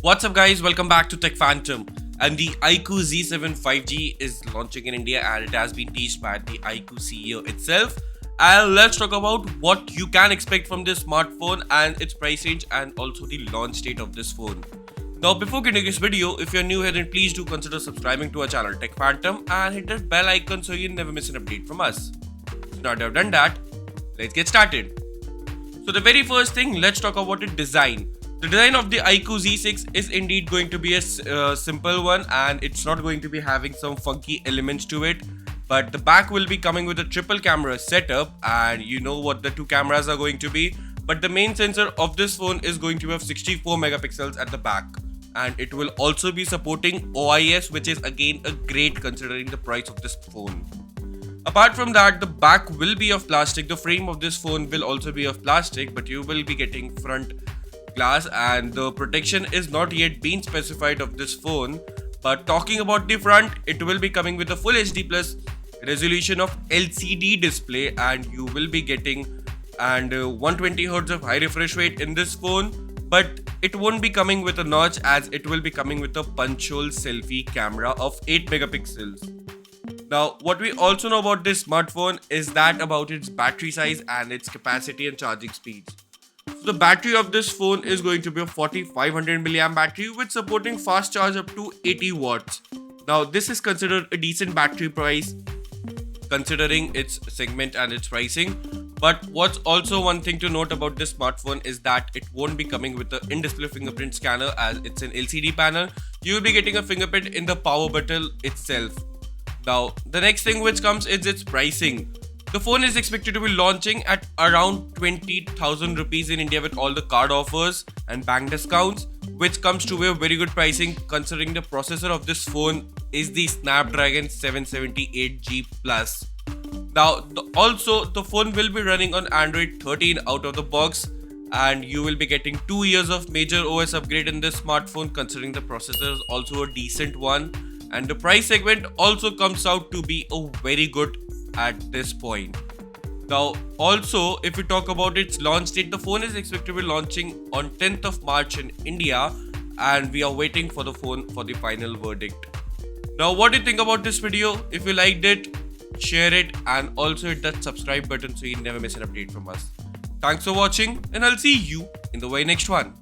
What's up guys, welcome back to Tech Phantom. And the iQOO Z7 5G is launching in India and it has been teased by the iQOO CEO itself. And let's talk about what you can expect from this smartphone and its price range and also the launch date of this phone. Now before getting this video, if you're new here then please do consider subscribing to our channel Tech Phantom and hit that bell icon so you never miss an update from us. So now that I've done that, let's get started. So the very first thing, let's talk about the design. The design of the iQOO Z6 is indeed going to be a simple one and it's not going to be having some funky elements to it. But the back will be coming with a triple camera setup and you know what the two cameras are going to be. But the main sensor of this phone is going to have 64 megapixels at the back. And it will also be supporting OIS, which is again a great considering the price of this phone. Apart from that, the back will be of plastic. The frame of this phone will also be of plastic, but you will be getting front glass and the protection is not yet been specified of this phone. But talking about the front, it will be coming with a full HD plus resolution of LCD display and you will be getting 120 Hz of high refresh rate in this phone. But it won't be coming with a notch as it will be coming with a punch hole selfie camera of 8 megapixels. Now, what we also know about this smartphone is that about its battery size and its capacity and charging speeds. So the battery of this phone is going to be a 4500 mAh battery with supporting fast charge up to 80 watts. Now, this is considered a decent battery price considering its segment and its pricing. But what's also one thing to note about this smartphone is that it won't be coming with the in-display fingerprint scanner as it's an LCD panel. You will be getting a fingerprint in the power button itself. Now, the next thing which comes is its pricing. The phone is expected to be launching at around 20,000 rupees in India with all the card offers and bank discounts, which comes to a very good pricing considering the processor of this phone is the Snapdragon 778G Plus. Now, also the phone will be running on Android 13 out of the box and you will be getting 2 years of major OS upgrade in this smartphone considering the processor is also a decent one. And the price segment also comes out to be a very good at this point. Now also if we talk about its launch date, the phone is expected to be launching on 10th of March in India and we are waiting for the phone for the final verdict. Now what do you think about this video? If you liked it, share it and also hit that subscribe button so you never miss an update from us. Thanks for watching and I'll see you in the very next one.